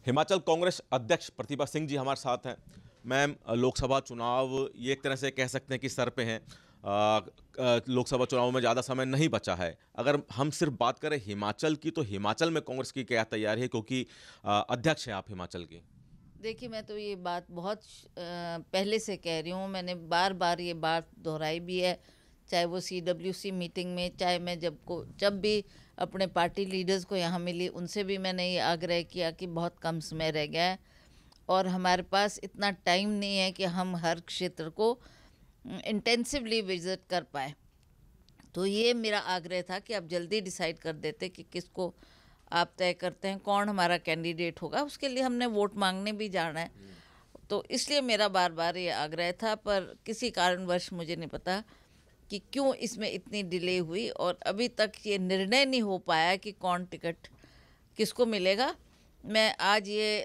हिमाचल कांग्रेस अध्यक्ष प्रतिभा सिंह जी हमारे साथ हैं। मैम, लोकसभा चुनाव ये एक तरह से कह सकते हैं कि सर पे हैं। लोकसभा चुनाव में ज़्यादा समय नहीं बचा है। अगर हम सिर्फ बात करें हिमाचल की, तो हिमाचल में कांग्रेस की क्या तैयारी है, क्योंकि अध्यक्ष हैं आप हिमाचल की? देखिए, मैं तो ये बात बहुत पहले से कह रही हूँ। मैंने बार बार ये बात दोहराई भी है, चाहे वो CWC मीटिंग में, चाहे मैं जब भी अपने पार्टी लीडर्स को यहाँ मिली, उनसे भी मैंने ये आग्रह किया कि बहुत कम समय रह गया है और हमारे पास इतना टाइम नहीं है कि हम हर क्षेत्र को इंटेंसिवली विजिट कर पाए। तो ये मेरा आग्रह था कि आप जल्दी डिसाइड कर देते कि किसको आप तय करते हैं, कौन हमारा कैंडिडेट होगा। उसके लिए हमने वोट मांगने भी जाना है, तो इसलिए मेरा बार बार ये आग्रह था। पर किसी कारणवश मुझे नहीं पता कि क्यों इसमें इतनी डिले हुई और अभी तक ये निर्णय नहीं हो पाया कि कौन टिकट किसको मिलेगा। मैं आज ये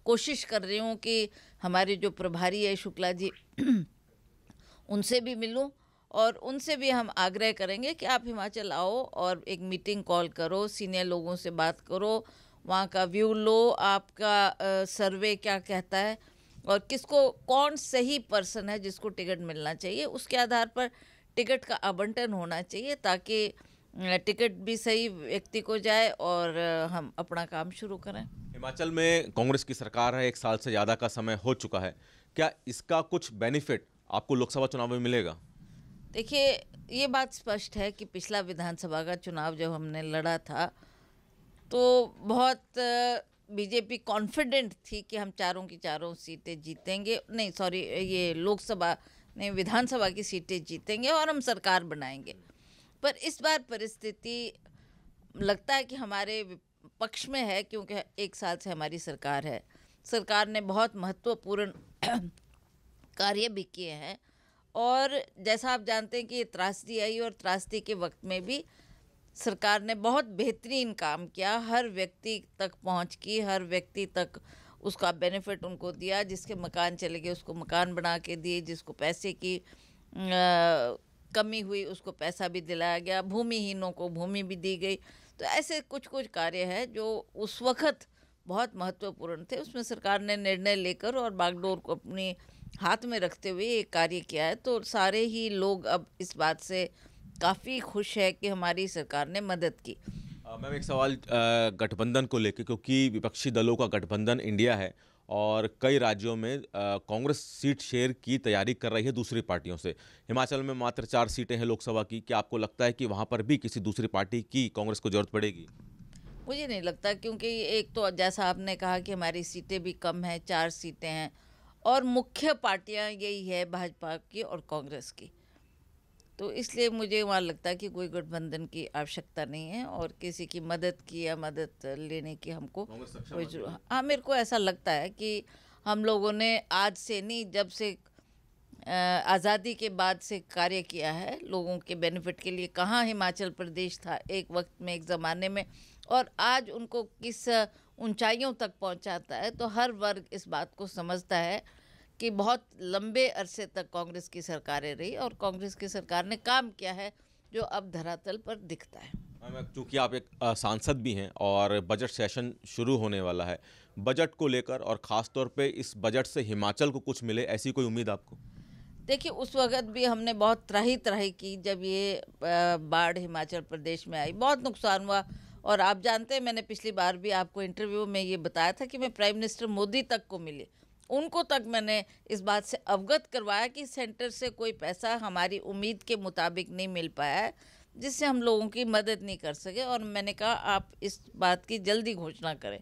कोशिश कर रही हूँ कि हमारे जो प्रभारी है शुक्ला जी उनसे भी मिलूं और उनसे भी हम आग्रह करेंगे कि आप हिमाचल आओ और एक मीटिंग कॉल करो, सीनियर लोगों से बात करो, वहाँ का व्यू लो, आपका सर्वे क्या कहता है और किसको, कौन सही पर्सन है जिसको टिकट मिलना चाहिए, उसके आधार पर टिकट का आवंटन होना चाहिए ताकि टिकट भी सही व्यक्ति को जाए और हम अपना काम शुरू करें। हिमाचल में कांग्रेस की सरकार है, 1 साल से ज़्यादा का समय हो चुका है। क्या इसका कुछ बेनिफिट आपको लोकसभा चुनाव में मिलेगा? देखिए, ये बात स्पष्ट है कि पिछला विधानसभा का चुनाव जब हमने लड़ा था तो बहुत बीजेपी कॉन्फिडेंट थी कि हम चारों की चारों सीटें जीतेंगे, नहीं सॉरी, ये लोकसभा नहीं विधानसभा की सीटें जीतेंगे और हम सरकार बनाएंगे। पर इस बार परिस्थिति लगता है कि हमारे पक्ष में है, क्योंकि 1 साल से हमारी सरकार है। सरकार ने बहुत महत्वपूर्ण कार्य भी किए हैं और जैसा आप जानते हैं कि ये त्रासदी आई और त्रासदी के वक्त में भी सरकार ने बहुत बेहतरीन काम किया। हर व्यक्ति तक पहुंच की, हर व्यक्ति तक उसका बेनिफिट उनको दिया। जिसके मकान चले गए उसको मकान बना के दिए, जिसको पैसे की कमी हुई उसको पैसा भी दिलाया गया, भूमिहीनों को भूमि भी दी गई। तो ऐसे कुछ कुछ कार्य है जो उस वक्त बहुत महत्वपूर्ण थे। उसमें सरकार ने निर्णय लेकर और बागडोर को अपनी हाथ में रखते हुए एक कार्य किया है। तो सारे ही लोग अब इस बात से काफ़ी खुश है कि हमारी सरकार ने मदद की। मैम, एक सवाल गठबंधन को लेकर, क्योंकि विपक्षी दलों का गठबंधन इंडिया है और कई राज्यों में कांग्रेस सीट शेयर की तैयारी कर रही है दूसरी पार्टियों से। हिमाचल में मात्र 4 सीटें हैं लोकसभा की। क्या आपको लगता है कि वहां पर भी किसी दूसरी पार्टी की कांग्रेस को जरूरत पड़ेगी? मुझे नहीं लगता, क्योंकि एक तो जैसा आपने कहा कि हमारी सीटें भी कम हैं, 4 सीटें हैं और मुख्य पार्टियां यही है, भाजपा की और कांग्रेस की। तो इसलिए मुझे वहाँ लगता है कि कोई गठबंधन की आवश्यकता नहीं है और किसी की मदद की या मदद लेने की हमको कोई जरूरत। हाँ, मेरे को ऐसा लगता है कि हम लोगों ने आज से नहीं, जब से आज़ादी के बाद से कार्य किया है लोगों के बेनिफिट के लिए। कहाँ हिमाचल प्रदेश था एक वक्त में, एक ज़माने में, और आज उनको किस ऊंचाइयों तक पहुंचाता है। तो हर वर्ग इस बात को समझता है कि बहुत लंबे अरसे तक कांग्रेस की सरकारें रही और कांग्रेस की सरकार ने काम किया है जो अब धरातल पर दिखता है। चूँकि आप एक सांसद भी हैं और बजट सेशन शुरू होने वाला है, बजट को लेकर और ख़ास तौर पे इस बजट से हिमाचल को कुछ मिले, ऐसी कोई उम्मीद आपको? देखिए, उस वक़्त भी हमने बहुत त्राही त्राही की जब ये बाढ़ हिमाचल प्रदेश में आई, बहुत नुकसान हुआ। और आप जानते हैं, मैंने पिछली बार भी आपको इंटरव्यू में ये बताया था कि मैं प्राइम मिनिस्टर मोदी तक को मिली, उनको तक मैंने इस बात से अवगत करवाया कि सेंटर से कोई पैसा हमारी उम्मीद के मुताबिक नहीं मिल पाया है, जिससे हम लोगों की मदद नहीं कर सके। और मैंने कहा आप इस बात की जल्दी घोषणा करें।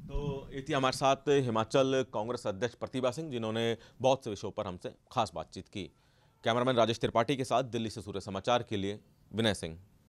तो ये थी हमारे साथ हिमाचल कांग्रेस अध्यक्ष प्रतिभा सिंह, जिन्होंने बहुत से विषयों पर हमसे खास बातचीत की। कैमरामैन राजेश त्रिपाठी के साथ दिल्ली से सूर्य समाचार के लिए विनय सिंह।